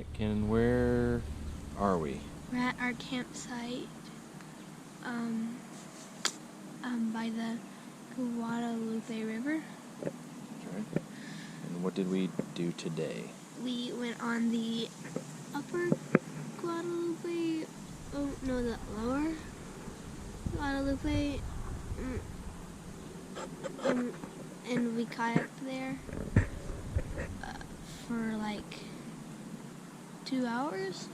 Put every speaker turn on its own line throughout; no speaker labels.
Alright, Ken, where are we?
We're at our campsite by the Guadalupe River.
Okay. And what did we do today?
We went on the upper Guadalupe, oh no, the lower Guadalupe, and we kayaked there for like 2 hours,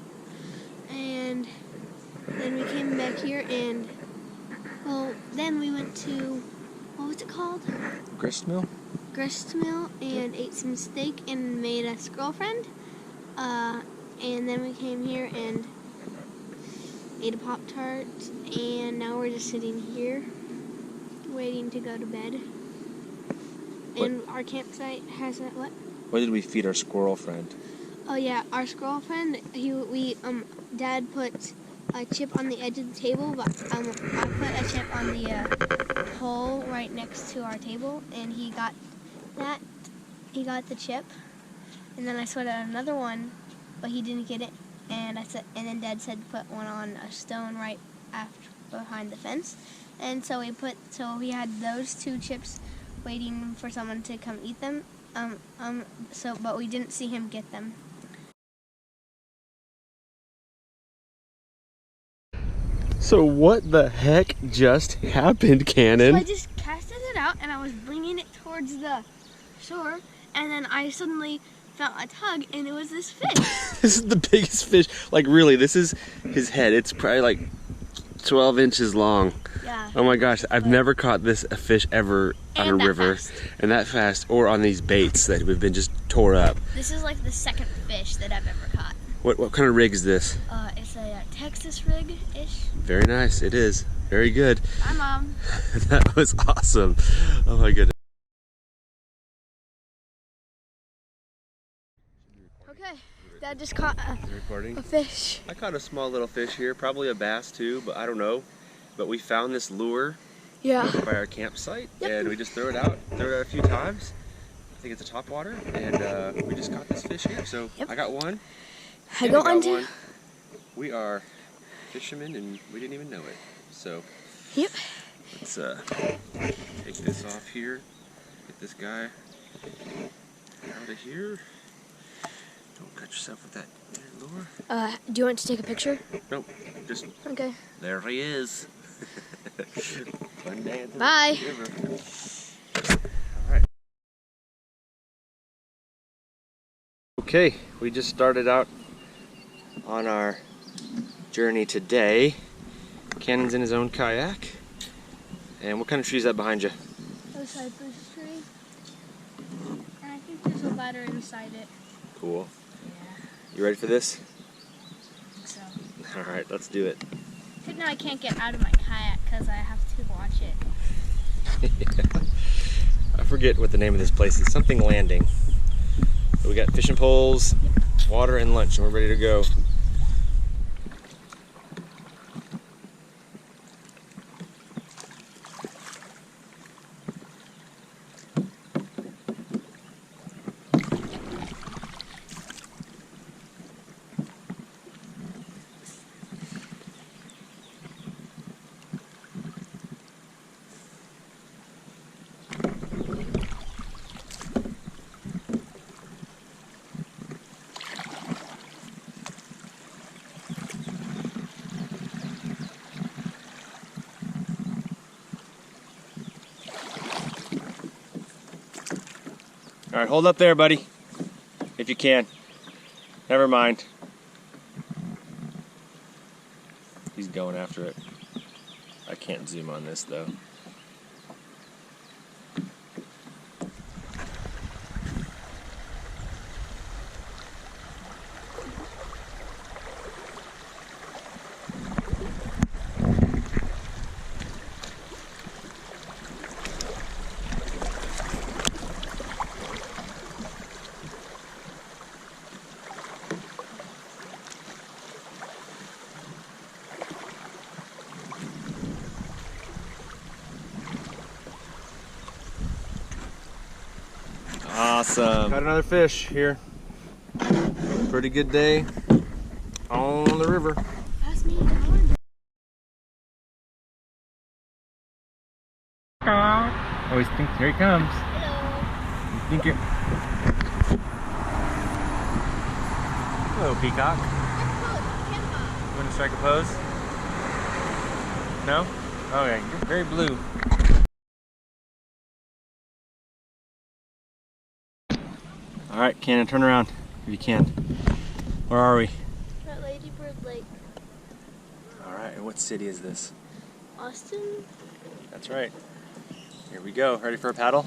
and then we came back here and, well, then we went to, what was it called?
Grist Mill?
Grist Mill, and ate some steak and made us girlfriend. And then we came here and ate a Pop-Tart, and now we're just sitting here waiting to go to bed. And our campsite has a what?
What did we feed our squirrel friend?
Oh yeah, our squirrel friend, Dad put a chip on the edge of the table, but I put a chip on the pole right next to our table, and he got that. He got the chip, and then I sweated another one, but he didn't get it. And then Dad said put one on a stone right behind the fence, and so we had those 2 chips waiting for someone to come eat them. But we didn't see him get them.
So what the heck just happened, Cannon?
So I just casted it out and I was bringing it towards the shore, and then I suddenly felt a tug, and it was this fish.
This is the biggest fish. Like, really, this is his head. It's probably like 12 inches long.
Yeah.
Oh my gosh, I've never caught a fish ever on a river. And that fast, or on these baits that we've been just tore up.
This is like the second fish that I've ever caught.
What kind of rig is this?
It's a Texas rig-ish.
Very nice, it is. Very good.
Bye, Mom.
That was awesome. Oh my goodness.
Okay, Dad just caught a fish.
I caught a small little fish here, probably a bass too, but I don't know. But we found this lure by our campsite, and we just threw it out a few times. I think it's a topwater, and we just caught this fish here. So I got one.
I got one too.
We are fishermen, and we didn't even know it. So let's take this off here. Get this guy out of here. Don't cut yourself with that lure.
Do you want to take a picture?
Nope. Just
okay.
There he is. Fun day at the
Bye.
river. All right. Okay, we just started out on our journey today. Cannon's in his own kayak. And what kind of tree is that behind you?
A cypress tree. And I think there's a ladder inside it.
Cool.
Yeah.
You ready for this?
I think so.
All right, let's do it.
Except now I can't get out of my kayak because I have to watch it.
Yeah. I forget what the name of this place is. Something Landing. So we got fishing poles, water, and lunch, and we're ready to go. All right, hold up there, buddy, if you can. Never mind. He's going after it. I can't zoom on this, though. Awesome. Got another fish here.
pretty good day on the river.
Pass me.
Always think, here he comes.
Hello.
You think you're... Hello, peacock. You want to strike a pose? No? Okay, you're very blue. Alright, Cannon, turn around if you can. Where are we?
At Lady Bird Lake.
Alright, and what city is this?
Austin?
That's right. Here we go. Ready for a paddle?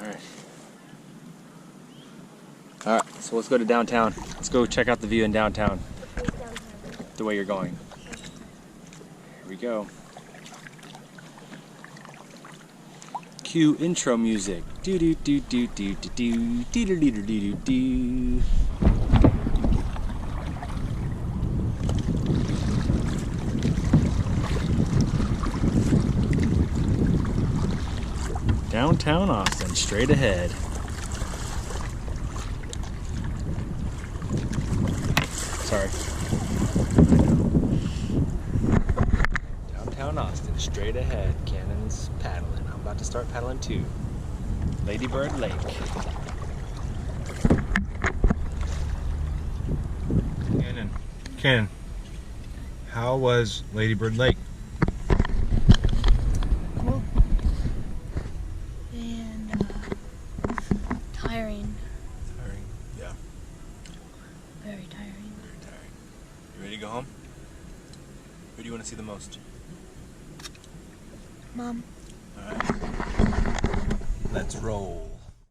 Alright. Alright, so let's go to downtown. Let's go check out the view in downtown. The way you're going. Here we go. Cue intro music. Do do do do do do do do do do do do do. Downtown Austin, straight ahead. Sorry. Downtown Austin, straight ahead. Cannon's paddling. I'm about to start paddling too. Lady Bird Lake.
Cannon, how was Lady Bird Lake?
Cool. And tiring.
Tiring. Yeah.
Very tiring.
Very tiring. You ready to go home? Who do you want to see the most?
Mom.
Alright. Let's roll.